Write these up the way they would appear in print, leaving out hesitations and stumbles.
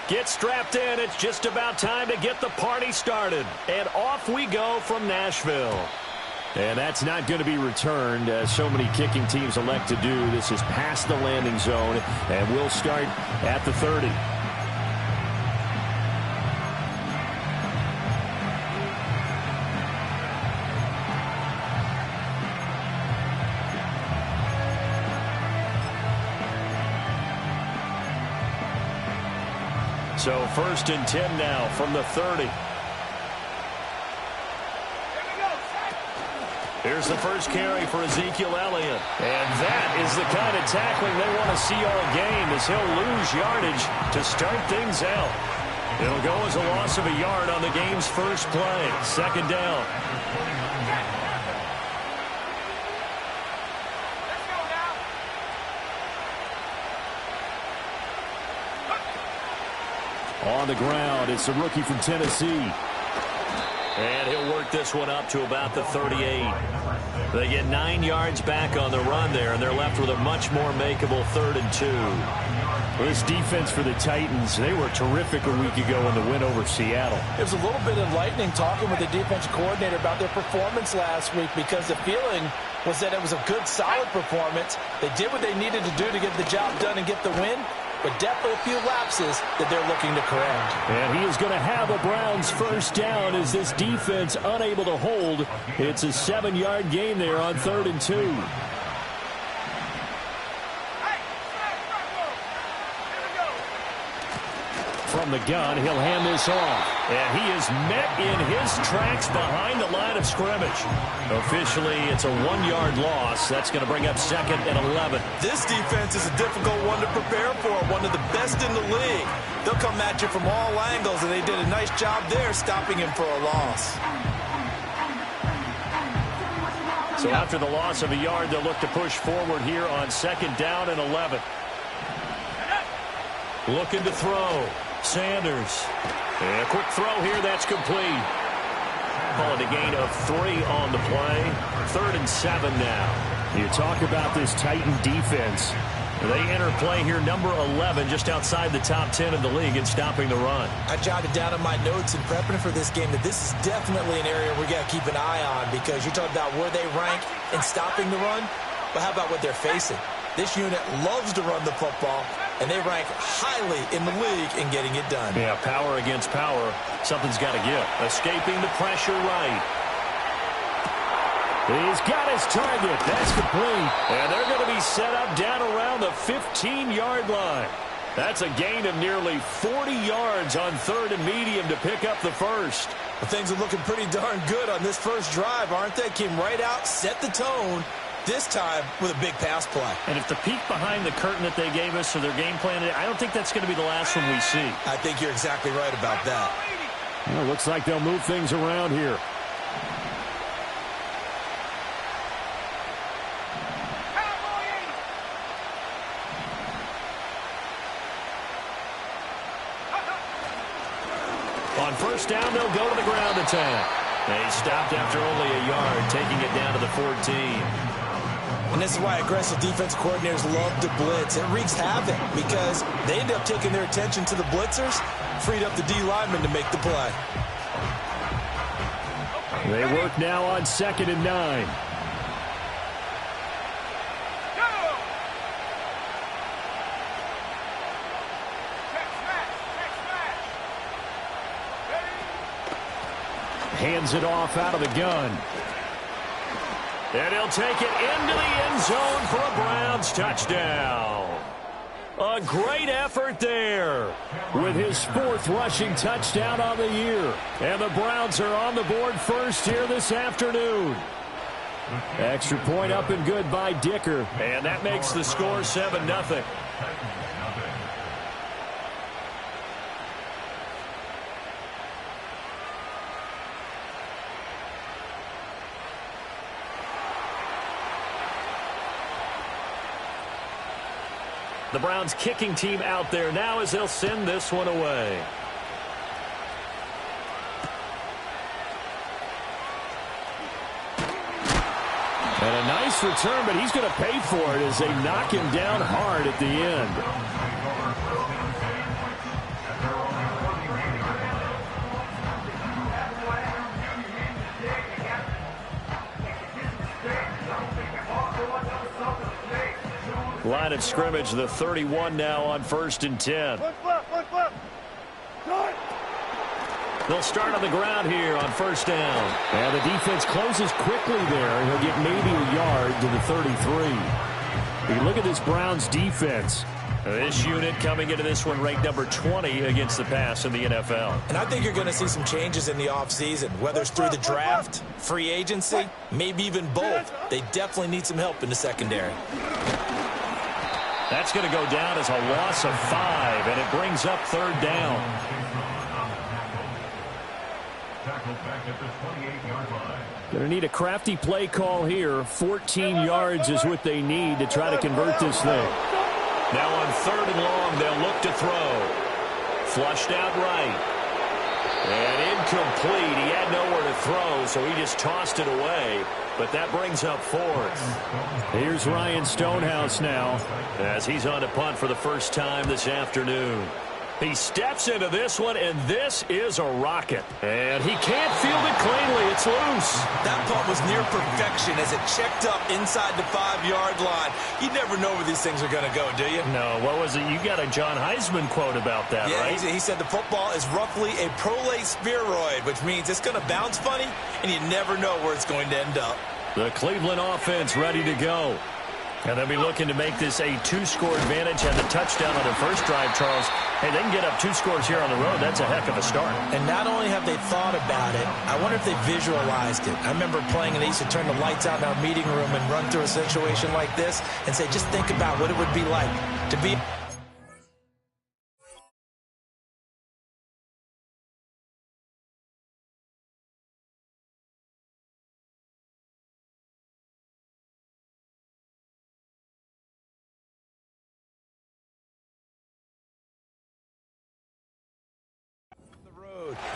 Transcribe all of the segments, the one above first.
Get strapped in. It's just about time to get the party started. And off we go from Nashville. And that's not going to be returned, as so many kicking teams elect to do. This is past the landing zone, and we'll start at the 30. So 1st and 10 now from the 30. Here's the first carry for Ezekiel Elliott. And that is the kind of tackling they want to see all game, as he'll lose yardage to start things out. It'll go as a loss of a yard on the game's first play. 2nd down. On the ground, it's a rookie from Tennessee. And he'll work this one up to about the 38. They get 9 yards back on the run there, and they're left with a much more makeable 3rd and 2. Well, this defense for the Titans, they were terrific a week ago in the win over Seattle. It was a little bit enlightening talking with the defense coordinator about their performance last week, because the feeling was that it was a good, solid performance. They did what they needed to do to get the job done and get the win, but definitely a few lapses that they're looking to correct. And he is going to have a Browns first down as this defense unable to hold. It's a 7-yard gain there on 3rd and 2. From the gun, he'll hand this off. And he is met in his tracks behind the line of scrimmage. Officially, it's a 1-yard loss. That's going to bring up 2nd and 11. This defense is a difficult one to prepare for, one of the best in the league. They'll come at you from all angles, and they did a nice job there stopping him for a loss. So after the loss of a yard, they'll look to push forward here on 2nd down and 11. Looking to throw. Sanders. And a quick throw here, that's complete. Call it a gain of 3 on the play. 3rd and 7 now. You talk about this Titan defense. They enter play here, number 11, just outside the top 10 of the league in stopping the run. I jotted down in my notes in prepping for this game that this is definitely an area we got to keep an eye on, because you're talking about where they rank in stopping the run, but how about what they're facing? This unit loves to run the football, and they rank highly in the league in getting it done. Yeah, power against power. Something's got to give. Escaping the pressure right. He's got his target. That's complete. And they're going to be set up down around the 15-yard line. That's a gain of nearly 40 yards on 3rd and medium to pick up the first. Well, things are looking pretty darn good on this first drive, aren't they? Came right out, set the tone, this time with a big pass play. And if the peek behind the curtain that they gave us or their game plan, I don't think that's going to be the last one we see. I think you're exactly right about that. Well, looks like they'll move things around here. On 1st down, they'll go to the ground attack. They stopped after only a yard, taking it down to the 14. And this is why aggressive defense coordinators love to blitz. It wreaks havoc because they end up taking their attention to the blitzers, freed up the D lineman to make the play. They work now on 2nd and 9. Hands it off out of the gun. And he'll take it into the end zone for a Browns touchdown. A great effort there with his 4th rushing touchdown on the year. And the Browns are on the board first here this afternoon. Extra point up and good by Dicker. And that makes the score 7-0. The Browns kicking team out there now as they'll send this one away. And a nice return, but he's going to pay for it as they knock him down hard at the end. Line of scrimmage, the 31 now on 1st and 10. They'll start on the ground here on 1st down. And the defense closes quickly there. He'll get maybe a yard to the 33. You look at this Browns defense. This unit coming into this one ranked number 20 against the pass in the NFL. And I think you're going to see some changes in the offseason, whether it's through the draft, free agency, maybe even both. They definitely need some help in the secondary. That's going to go down as a loss of 5, and it brings up 3rd down. Going to need a crafty play call here. 14 yards is what they need to try to convert this thing. Now on 3rd and long, they'll look to throw. Flushed out right. And incomplete. He had nowhere to throw, so he just tossed it away. But that brings up 4th. Here's Ryan Stonehouse now, as he's on to punt for the first time this afternoon. He steps into this one, and this is a rocket. And he can't field it cleanly. It's loose. That punt was near perfection as it checked up inside the 5-yard line. You never know where these things are going to go, do you? No, what was it? You got a John Heisman quote about that, right? Yeah, he said the football is roughly a prolate spheroid, which means it's going to bounce funny, and you never know where it's going to end up. The Cleveland offense ready to go. And they'll be looking to make this a 2-score advantage. And the touchdown on their first drive, Charles. Hey, they can get up 2 scores here on the road. That's a heck of a start. And not only have they thought about it, I wonder if they visualized it. I remember playing, and they used to turn the lights out in our meeting room and run through a situation like this and say, just think about what it would be like to be...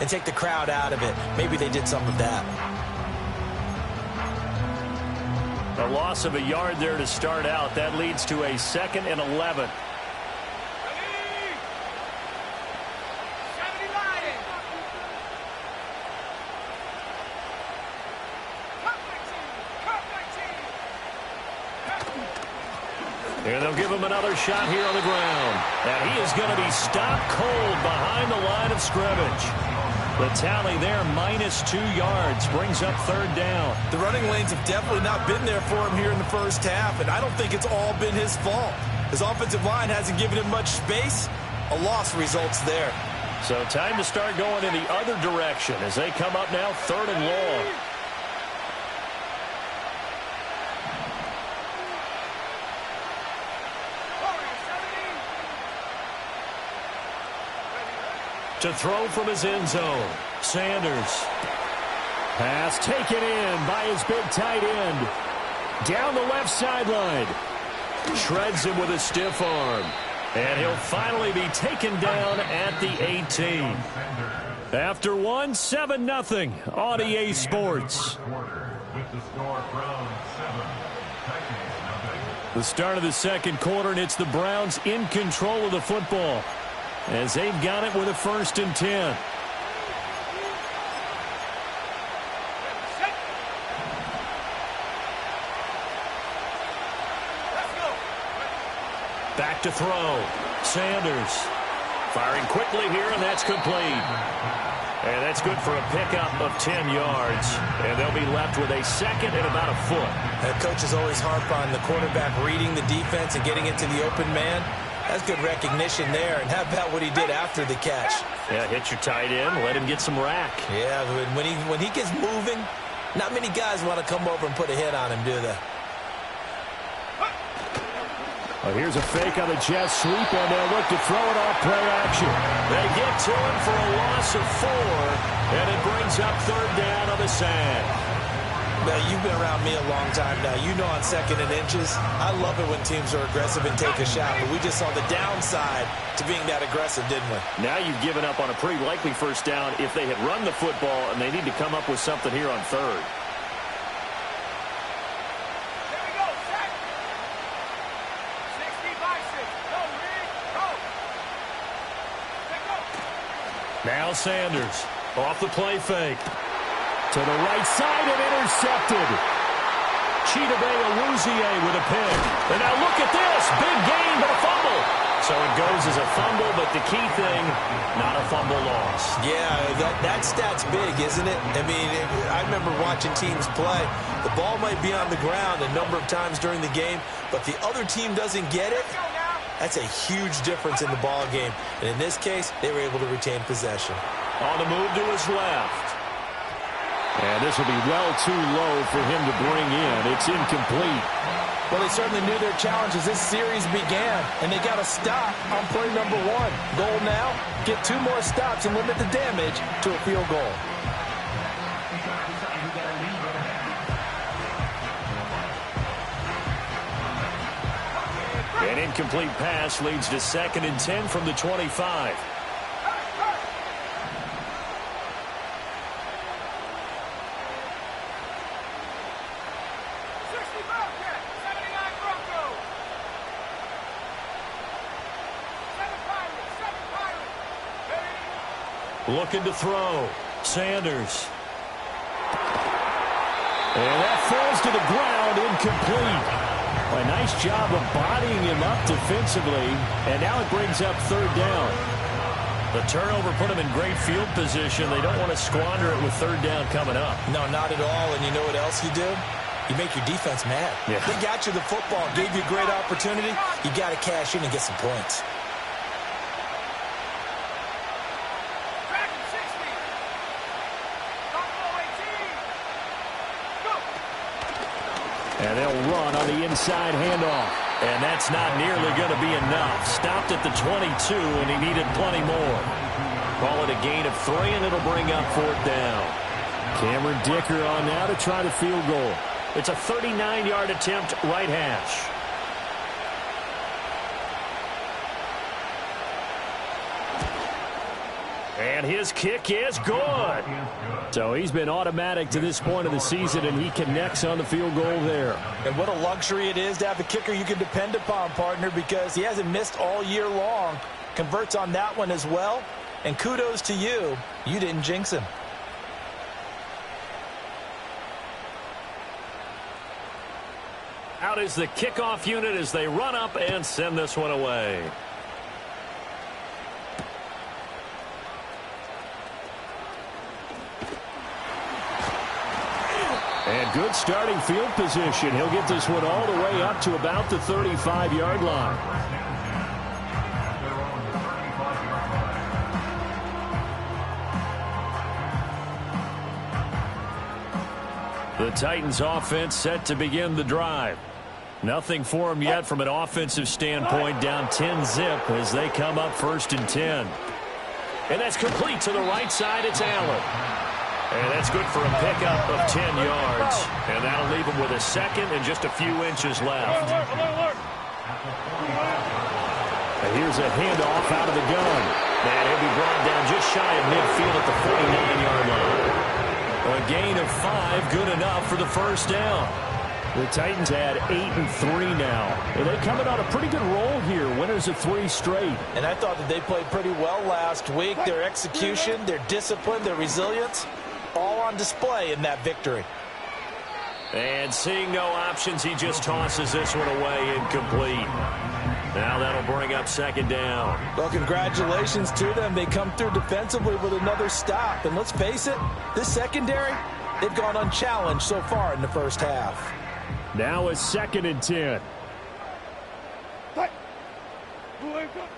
and take the crowd out of it. Maybe they did some of that. A loss of a yard there to start out. That leads to a 2nd and 11. And they'll give him another shot here on the ground. And he is going to be stopped cold behind the line of scrimmage. The tally there, -2 yards, brings up 3rd down. The running lanes have definitely not been there for him here in the first half, and I don't think it's all been his fault. His offensive line hasn't given him much space. A loss results there. So time to start going in the other direction as they come up now 3rd and long. To throw from his end zone, Sanders. Pass taken in by his big tight end. Down the left sideline. Shreds him with a stiff arm. And he'll finally be taken down at the 18. After one, 7-0 on EA Sports. The start of the 2nd quarter, and it's the Browns in control of the football, as they've got it with a 1st and 10. Back to throw. Sanders firing quickly here, and that's complete. And that's good for a pickup of 10 yards. And they'll be left with a 2nd and about a foot. The coaches always harp on the quarterback reading the defense and getting into the open man. That's good recognition there. And how about what he did after the catch? Yeah, hit your tight end, let him get some rack. Yeah, when he gets moving, not many guys want to come over and put a hit on him, do they? Well, here's a fake on the jet sweep, and they'll look to throw it off play action. They get to him for a loss of 4, and it brings up 3rd down on the sand. Now, you've been around me a long time now. You know on 2nd and inches, I love it when teams are aggressive and take a shot, but we just saw the downside to being that aggressive, didn't we? Now you've given up on a pretty likely 1st down if they had run the football, and they need to come up with something here on 3rd. Now Sanders off the play fake. To the right side and intercepted. Chidobe Awuzie with a pick. And now look at this. Big gain, but a fumble. So it goes as a fumble, but the key thing, not a fumble loss. Yeah, that stat's big, isn't it? I mean, I remember watching teams play. The ball might be on the ground a number of times during the game, but the other team doesn't get it. That's a huge difference in the ball game. And in this case, they were able to retain possession. On the move to his left. And this will be well too low for him to bring in. It's incomplete. Well, they certainly knew their challenge as this series began, and they got a stop on play number 1. Goal now, get 2 more stops and limit the damage to a field goal. An incomplete pass leads to 2nd and 10 from the 25. Looking to throw. Sanders. And that falls to the ground, incomplete. A nice job of bodying him up defensively, and now it brings up 3rd down. The turnover put him in great field position. They don't want to squander it with 3rd down coming up. No, not at all. And you know what else you do? You make your defense mad. Yeah. They got you the football, gave you a great opportunity. You got to cash in and get some points. And they'll run on the inside handoff. And that's not nearly going to be enough. Stopped at the 22, and he needed plenty more. Call it a gain of 3, and it'll bring up 4th down. Cameron Dicker on now to try the field goal. It's a 39-yard attempt, right hash. And his kick is good. So he's been automatic to this point of the season, and he connects on the field goal there. And what a luxury it is to have a kicker you can depend upon, partner, because he hasn't missed all year long. Converts on that one as well. And kudos to you. You didn't jinx him. Out is the kickoff unit as they run up and send this one away. And good starting field position. He'll get this one all the way up to about the 35-yard line. The Titans offense set to begin the drive. Nothing for them yet from an offensive standpoint, down 10-zip as they come up 1st and 10. And that's complete to the right side. It's Allen. And that's good for a pickup of 10 yards. And that'll leave him with a 2nd and just a few inches left. And here's a handoff out of the gun. And he'll be brought down just shy of midfield at the 49-yard line. A gain of 5, good enough for the 1st down. The Titans had 8-3 now. And they coming on a pretty good roll here. Winners of 3 straight. And I thought that they played pretty well last week. Their execution, their discipline, their resilience, all on display in that victory. And seeing no options, he just tosses this one away, incomplete. Now that'll bring up 2nd down. Well, congratulations to them. They come through defensively with another stop. And let's face it, this secondary, they've gone unchallenged so far in the first half. Now it's 2nd and 10.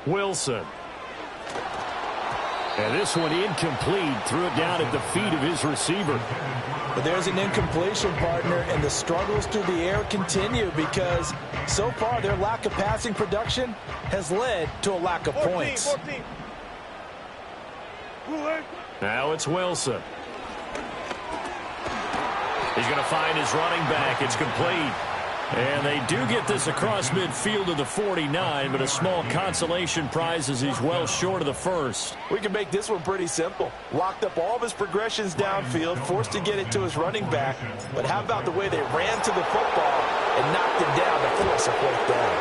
Wilson. And this one incomplete. Threw it down at the feet of his receiver. But there's an incompletion, partner, and the struggles through the air continue because so far their lack of passing production has led to a lack of points. Now it's Wilson. He's going to find his running back. It's complete. And they do get this across midfield to the 49, but a small consolation prize as he's well short of the 1st. We can make this one pretty simple. Locked up all of his progressions downfield, forced to get it to his running back. But how about the way they ran to the football and knocked him down to force a 4th down?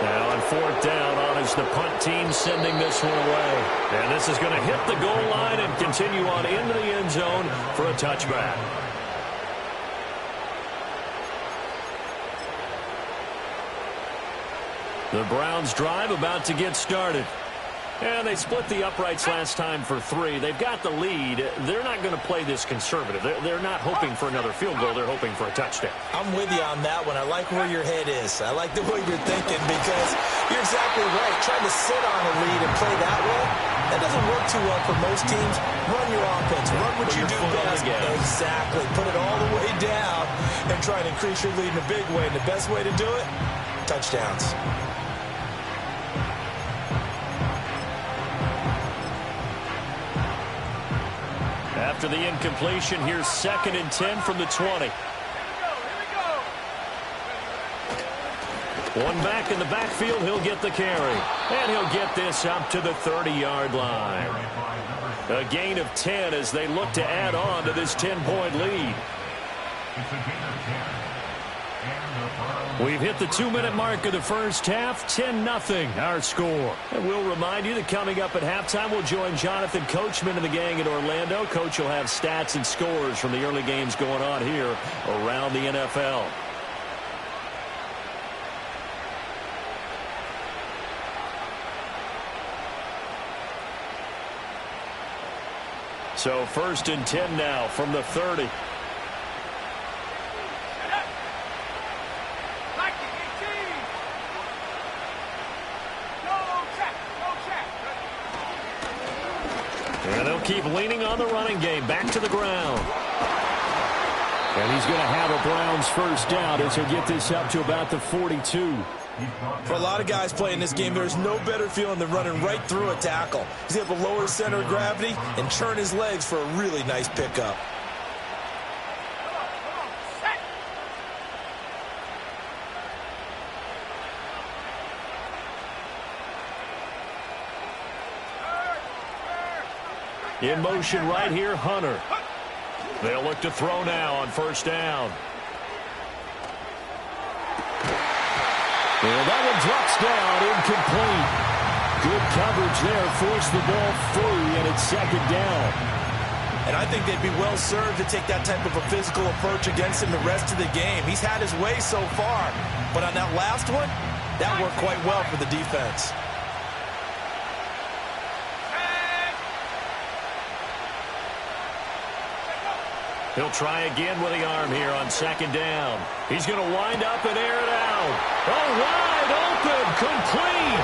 Now on 4th down, on is the punt team sending this one away. And this is going to hit the goal line and continue on into the end zone for a touchback. The Browns drive about to get started. And they split the uprights last time for 3. They've got the lead. They're not going to play this conservative. They're not hoping for another field goal. They're hoping for a touchdown. I'm with you on that one. I like where your head is. I like the way you're thinking because you're exactly right. Trying to sit on a lead and play that way, that doesn't work too well for most teams. Run your offense. Run what you do best. Exactly. Put it all the way down and try and increase your lead in a big way. And the best way to do it, touchdowns. After the incompletion, here's 2nd and 10 from the 20. One back in the backfield, he'll get the carry. And he'll get this up to the 30-yard line. A gain of 10 as they look to add on to this 10-point lead. We've hit the 2-minute mark of the first half. 10-0 our score. And we'll remind you that coming up at halftime, we'll join Jonathan Coachman and the gang in Orlando. Coach will have stats and scores from the early games going on here around the NFL. So 1st and 10 now from the 30. And they'll keep leaning on the running game. Back to the ground. And he's going to have a Browns first down as he'll get this up to about the 42. For a lot of guys playing this game, there's no better feeling than running right through a tackle. He's able to lower his center of gravity and churn his legs for a really nice pickup. In motion right here, Hunter. They'll look to throw now on first down. And that one drops down, incomplete. Good coverage there, forced the ball free, and it's 2nd down. And I think they'd be well served to take that type of a physical approach against him the rest of the game. He's had his way so far, but on that last one, that worked quite well for the defense. He'll try again with the arm here on 2nd down. He's going to wind up and air it out. Oh, wide open, complete.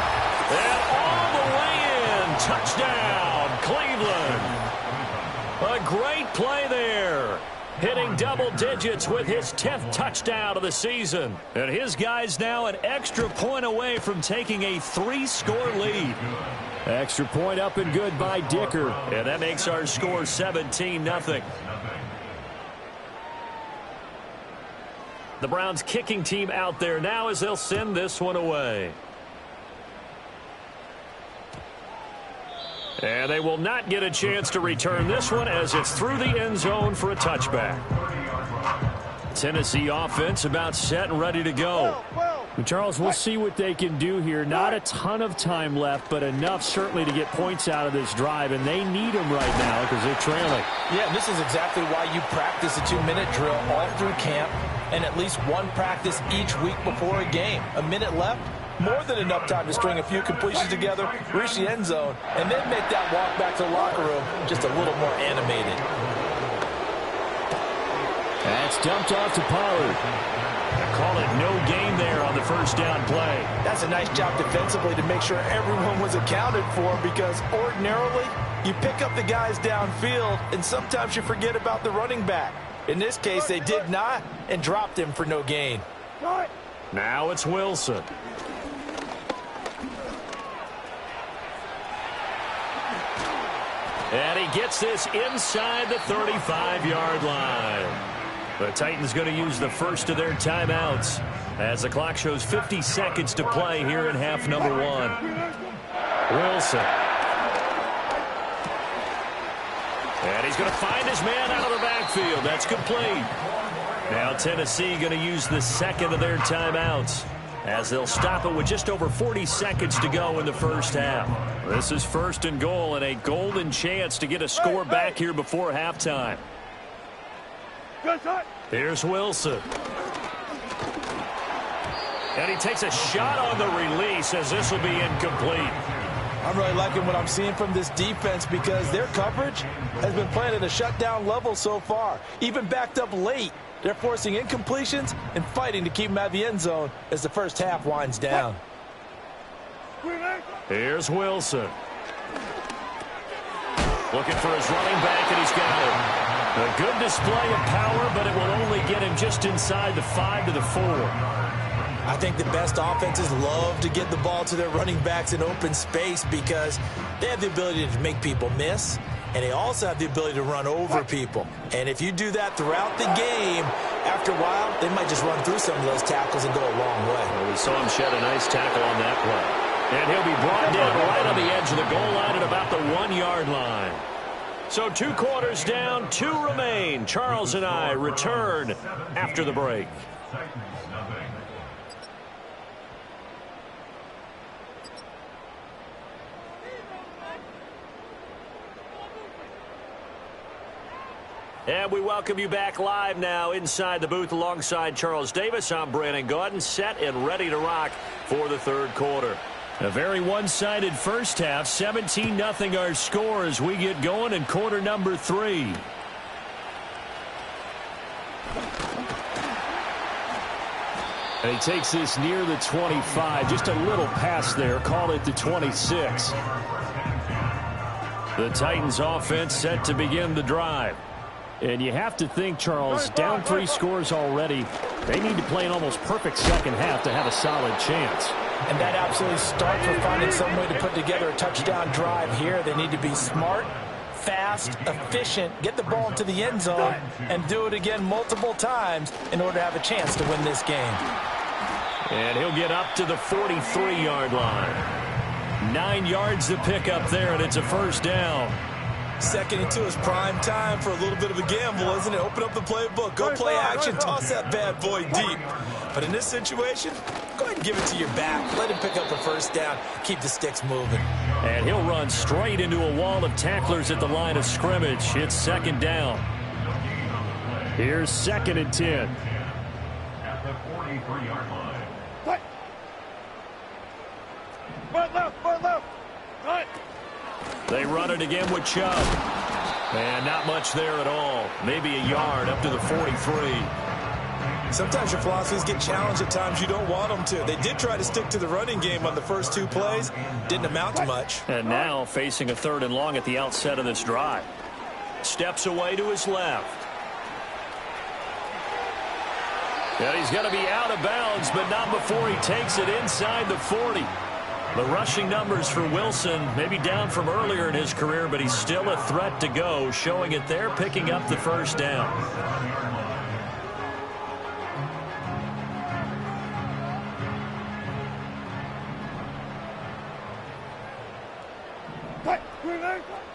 And all the way in. Touchdown, Cleveland. A great play there. Hitting double digits with his 10th touchdown of the season. And his guys now an extra point away from taking a 3-score lead. Extra point up and good by Dicker. And that makes our score 17-0. The Browns kicking team out there now as they'll send this one away. And they will not get a chance to return this one as it's through the end zone for a touchback. Tennessee offense about set and ready to go. Charles, we'll see what they can do here. Not a ton of time left, but enough certainly to get points out of this drive, and they need them right now because they're trailing. Yeah, and this is exactly why you practice a 2-minute drill all through camp and at least one practice each week before a game. A minute left, more than enough time to string a few completions together, reach the end zone, and then make that walk back to the locker room just a little more animated. That's dumped off to Pollard. Call it no gain there on the first down play. That's a nice job defensively to make sure everyone was accounted for because ordinarily you pick up the guys downfield and sometimes you forget about the running back. In this case, they did not and dropped him for no gain. Now it's Wilson. And he gets this inside the 35-yard line. The Titans going to use the first of their timeouts as the clock shows 50 seconds to play here in half number 1. Wilson. And he's going to find his man out of the backfield. That's complete. Now Tennessee going to use the second of their timeouts as they'll stop it with just over 40 seconds to go in the first half. This is 1st and goal and a golden chance to get a score back here before halftime. Here's Wilson. And he takes a shot on the release as this will be incomplete. I'm really liking what I'm seeing from this defense because their coverage has been playing at a shutdown level so far. Even backed up late, they're forcing incompletions and fighting to keep them out of the end zone as the first half winds down. Here's Wilson. Looking for his running back, and he's got it. A good display of power, but it will only get him just inside the 5 to the 4. I think the best offenses love to get the ball to their running backs in open space because they have the ability to make people miss, and they also have the ability to run over people. And if you do that throughout the game, after a while, they might just run through some of those tackles and go a long way. Well, we saw him shed a nice tackle on that play. And he'll be brought down right on the edge of the goal line at about the 1-yard line. So 2 quarters down, 2 remain. Charles and I return after the break. And we welcome you back live now inside the booth alongside Charles Davis. I'm Brandon Gaudin, set and ready to rock for the third quarter. A very one-sided first half, 17-0 our score as we get going in quarter number 3. And he takes this near the 25, just a little pass there, call it the 26. The Titans offense set to begin the drive. And you have to think, Charles, down 3 scores already, they need to play an almost perfect second half to have a solid chance. And that absolutely starts with finding some way to put together a touchdown drive here. They need to be smart, fast, efficient, get the ball into the end zone, and do it again multiple times in order to have a chance to win this game. And he'll get up to the 43-yard line. 9 yards to pick up there, and it's a first down. 2nd and 2 is prime time for a little bit of a gamble, isn't it? Open up the playbook, go play action, toss that bad boy deep. But in this situation, go ahead and give it to your back. Let him pick up a first down, keep the sticks moving. And he'll run straight into a wall of tacklers at the line of scrimmage. It's 2nd down. Here's 2nd and 10. At the 43-yard line. Right left. Right. They run it again with Chubb. And not much there at all. Maybe a yard up to the 43. Sometimes your philosophies get challenged at times you don't want them to. They did try to stick to the running game on the first 2 plays. Didn't amount to much. And now facing a 3rd and long at the outset of this drive. Steps away to his left. And he's going to be out of bounds, but not before he takes it inside the 40. The rushing numbers for Wilson maybe down from earlier in his career, but he's still a threat to go, showing it there, picking up the first down.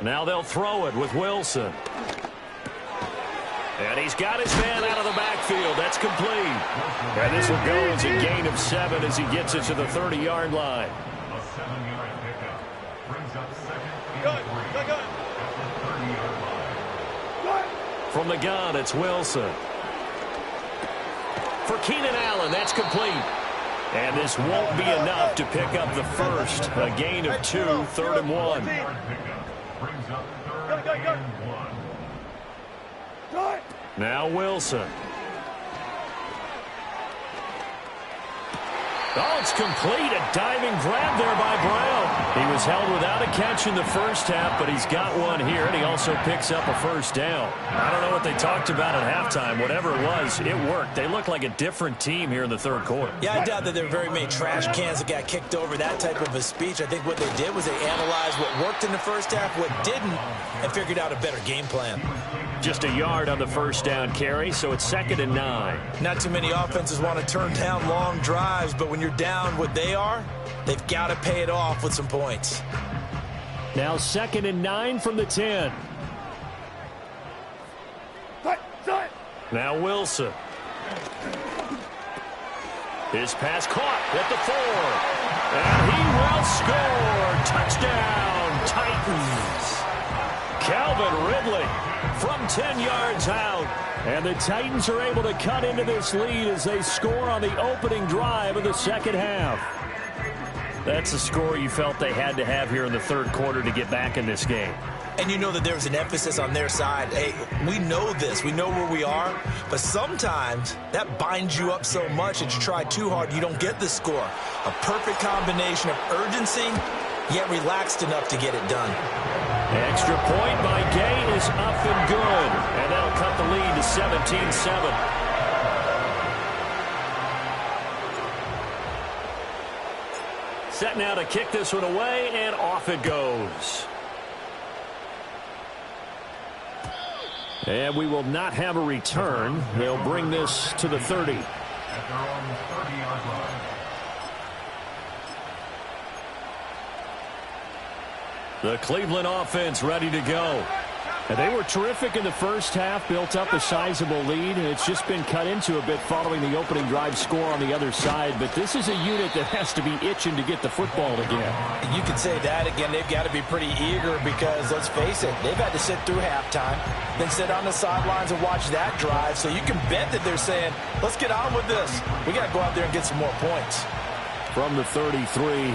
Now they'll throw it with Wilson. And he's got his man out of the backfield. That's complete. And this will go as a gain of 7 as he gets it to the 30-yard line. A 7-yard pickup brings up 2nd and 3 at the 30-yard line. From the gun, it's Wilson. For Keenan Allen, that's complete. And this won't be enough to pick up the first. A gain of 2, 3rd and 1. Brings up 3rd and 1. Now Wilson. Oh, it's complete. A diving grab there by Brown. He was held without a catch in the first half, but he's got one here, and he also picks up a first down. I don't know what they talked about at halftime. Whatever it was, it worked. They look like a different team here in the third quarter. Yeah, I doubt that there were very many trash cans that got kicked over, that type of a speech. I think what they did was they analyzed what worked in the first half, what didn't, and figured out a better game plan. Just a yard on the first down carry, so it's 2nd and 9. Not too many offenses want to turn down long drives, but when you're down what they are, they've got to pay it off with some points. Now 2nd and 9 from the 10. Now Wilson. His pass caught at the 4. And he will score. Touchdown, Titans. Calvin Ridley from 10 yards out. And the Titans are able to cut into this lead as they score on the opening drive of the second half. That's a score you felt they had to have here in the third quarter to get back in this game. And you know that there was an emphasis on their side. Hey, we know this. We know where we are. But sometimes that binds you up so much that you try too hard, you don't get the score. A perfect combination of urgency, yet relaxed enough to get it done. Extra point by Gay is up and good. And that'll cut the lead to 17-7. Set now to kick this one away, and off it goes. And we will not have a return. They'll bring this to the 30. At their own 30-yard line. The Cleveland offense ready to go. And they were terrific in the first half, built up a sizable lead, and it's just been cut into a bit following the opening drive score on the other side. But this is a unit that has to be itching to get the football again. You could say that again. They've got to be pretty eager because, let's face it, they've had to sit through halftime, then sit on the sidelines and watch that drive. So you can bet that they're saying, let's get on with this. We got to go out there and get some more points. From the 33,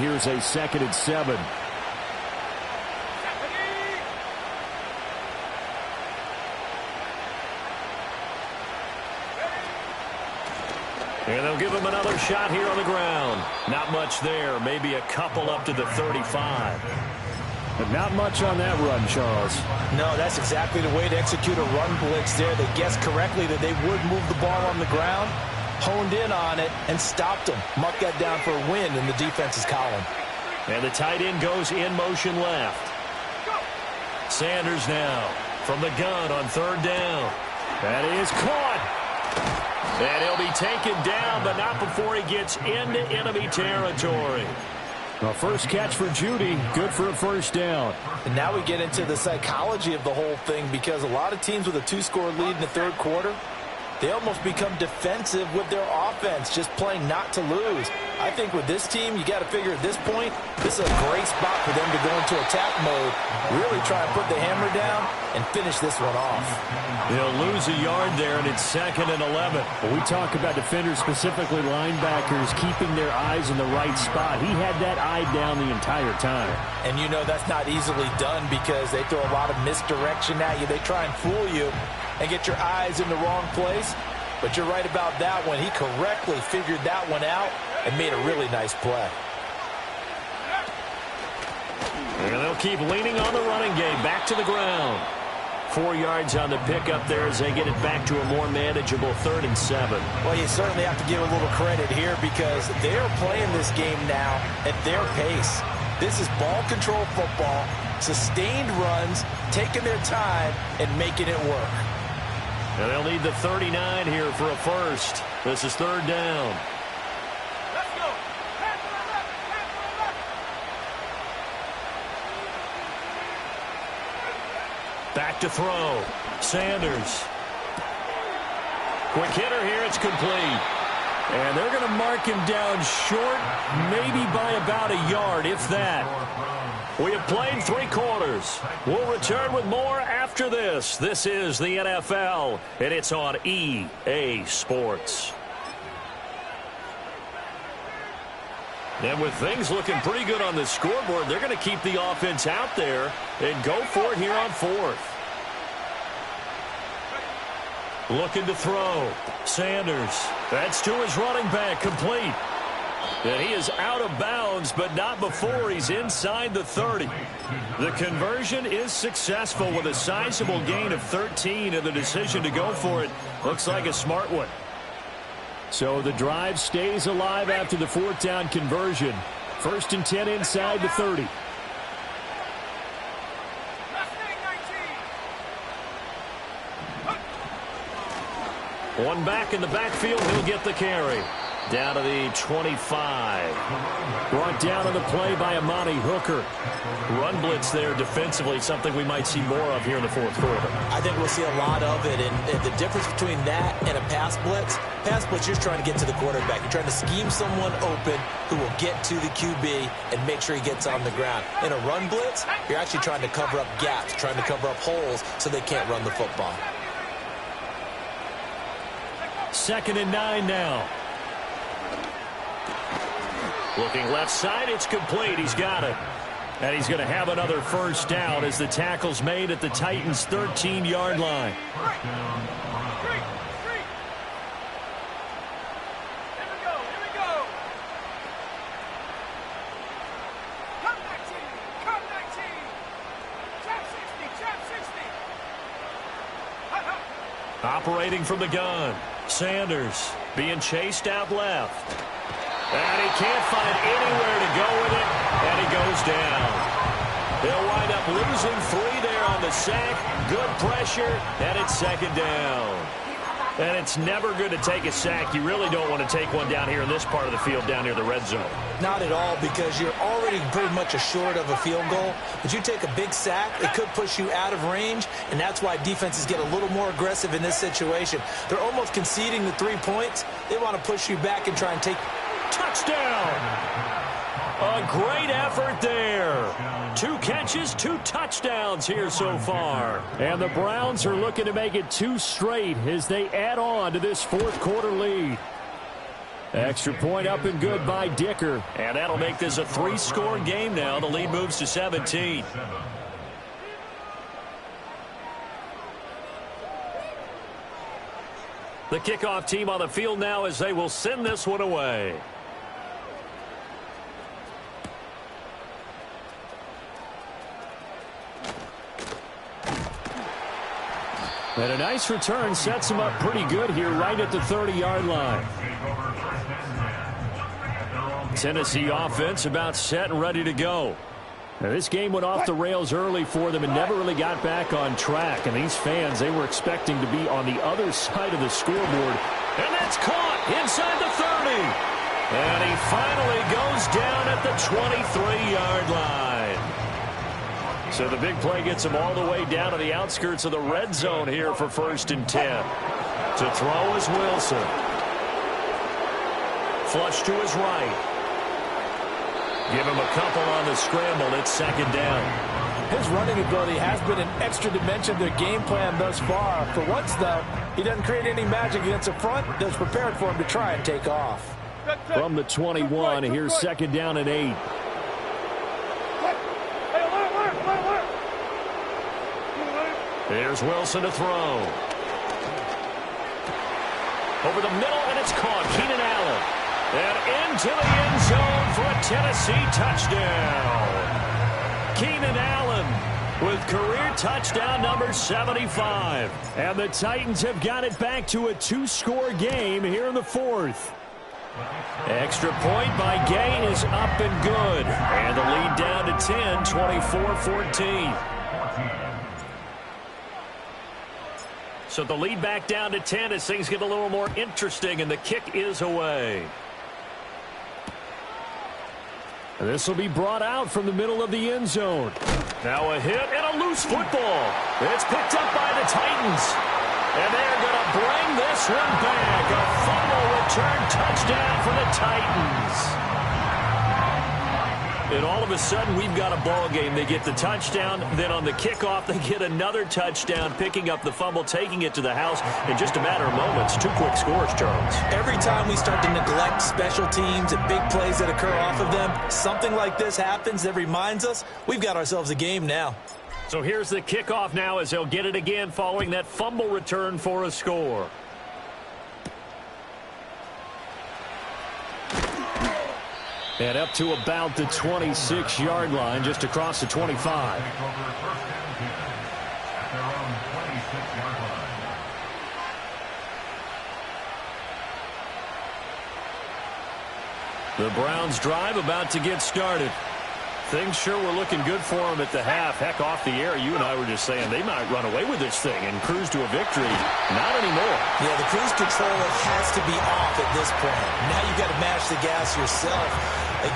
here's a 2nd and 7. And they'll give him another shot here on the ground. Not much there. Maybe a couple up to the 35. But not much on that run, Charles. No, that's exactly the way to execute a run blitz there. They guessed correctly that they would move the ball on the ground, honed in on it, and stopped them. Mark that down for a win in the defense's column. And the tight end goes in motion left. Sanders now from the gun on 3rd down. That is caught. And he'll be taken down, but not before he gets into enemy territory. Well, first catch for Judy. Good for a 1st down. And now we get into the psychology of the whole thing because a lot of teams with a 2-score lead in the third quarter, they almost become defensive with their offense, just playing not to lose. I think with this team, you got to figure at this point, this is a great spot for them to go into attack mode, really try and put the hammer down and finish this one off. They'll lose a yard there, and it's 2nd and 11. When we talk about defenders, specifically linebackers, keeping their eyes in the right spot. He had that eye down the entire time. And you know that's not easily done because they throw a lot of misdirection at you. They try and fool you and get your eyes in the wrong place. But you're right about that one. He correctly figured that one out and made a really nice play. And they'll keep leaning on the running game. Back to the ground. 4 yards on the pickup there as they get it back to a more manageable 3rd and 7. Well, you certainly have to give a little credit here because they're playing this game now at their pace. This is ball control football, sustained runs, taking their time and making it work. And they'll need the 39 here for a first. This is 3rd down. Let's go. Back to throw. Sanders. Quick hitter here. It's complete. And they're going to mark him down short, maybe by about a yard, if that. We have played 3 quarters. We'll return with more after this. This is the NFL, and it's on EA Sports. And with things looking pretty good on the scoreboard, they're going to keep the offense out there and go for it here on 4th. Looking to throw. Sanders. That's to his running back. Complete. And he is out of bounds, but not before he's inside the 30. The conversion is successful with a sizable gain of 13, and the decision to go for it looks like a smart one. So the drive stays alive after the 4th down conversion. 1st and 10 inside the 30. One back in the backfield, he'll get the carry. Down to the 25. Brought down on the play by Amani Hooker. Run blitz there defensively, something we might see more of here in the fourth quarter. I think we'll see a lot of it, and the difference between that and a pass blitz, you're trying to get to the quarterback. You're trying to scheme someone open who will get to the QB and make sure he gets on the ground. In a run blitz, you're actually trying to cover up gaps, trying to cover up holes so they can't run the football. 2nd and 9 now. Looking left side, it's complete. He's got it. And he's going to have another first down as the tackle's made at the Titans' 13-yard line. Operating from the gun, Sanders being chased out left. And he can't find anywhere to go with it, and he goes down. They'll wind up losing 3 there on the sack. Good pressure, and it's 2nd down. And it's never good to take a sack. You really don't want to take one down here in this part of the field, down near the red zone. Not at all, because you're already pretty much assured of a field goal. But you take a big sack, it could push you out of range, and that's why defenses get a little more aggressive in this situation. They're almost conceding the 3 points. They want to push you back and try and take... Touchdown! A great effort there. 2 catches, 2 touchdowns here so far. And the Browns are looking to make it 2 straight as they add on to this fourth quarter lead. Extra point up and good by Dicker. And that'll make this a 3-score game now. The lead moves to 17. The kickoff team on the field now as they will send this one away. And a nice return sets him up pretty good here right at the 30-yard line. Tennessee offense about set and ready to go. Now, this game went off the rails early for them and never really got back on track. And these fans, they were expecting to be on the other side of the scoreboard. And that's caught inside the 30. And he finally goes down at the 23-yard line. So the big play gets him all the way down to the outskirts of the red zone here for 1st and 10. To throw is Wilson. Flush to his right. Give him a couple on the scramble. It's 2nd down. His running ability has been an extra dimension to their game plan thus far. For once, though, he doesn't create any magic against the front that's prepared for him to try and take off. From the 21, here's 2nd down and 8. Here's Wilson to throw. Over the middle, and it's caught. Keenan Allen. And into the end zone for a Tennessee touchdown. Keenan Allen with career touchdown number 75. And the Titans have got it back to a 2-score game here in the 4th. Extra point by Gay is up and good. And the lead down to 10, 24-14. So the lead back down to 10 as things get a little more interesting, and the kick is away. This will be brought out from the middle of the end zone. Now a hit and a loose football. It's picked up by the Titans. And they're going to bring this one back. A fumble return touchdown for the Titans. And all of a sudden, we've got a ball game. They get the touchdown. Then on the kickoff, they get another touchdown, picking up the fumble, taking it to the house in just a matter of moments. 2 quick scores, Charles. Every time we start to neglect special teams and big plays that occur off of them, something like this happens that reminds us we've got ourselves a game now. So here's the kickoff now as they'll get it again following that fumble return for a score. And up to about the 26-yard line, just across the 25. The Browns drive about to get started. Things sure were looking good for them at the half. Heck, off the air, you and I were just saying they might run away with this thing and cruise to a victory. Not anymore. Yeah, the cruise control has to be off at this point. Now you've got to mash the gas yourself.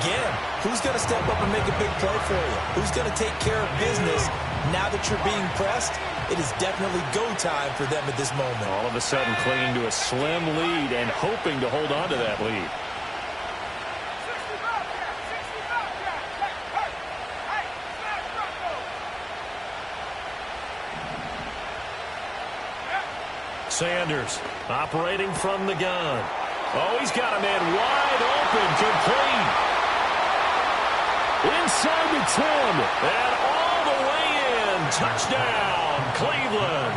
Again, who's going to step up and make a big play for you? Who's going to take care of business now that you're being pressed? It is definitely go time for them at this moment. All of a sudden clinging to a slim lead and hoping to hold on to that lead. Sanders operating from the gun. Oh, he's got a man wide open, complete. Inside the 10. And all the way in. Touchdown, Cleveland.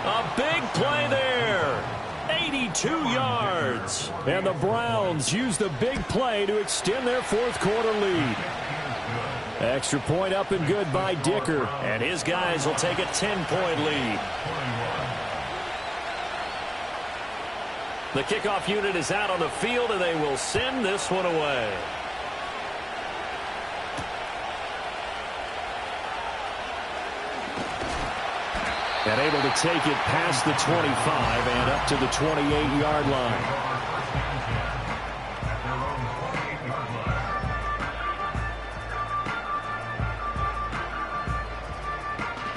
A big play there. 82 yards. And the Browns use the big play to extend their fourth quarter lead. Extra point up and good by Dicker. And his guys will take a 10-point lead. The kickoff unit is out on the field, and they will send this one away. And able to take it past the 25 and up to the 28-yard line.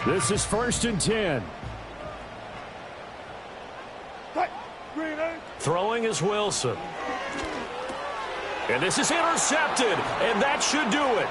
This is 1st and 10. Throwing is Wilson. And this is intercepted, and that should do it.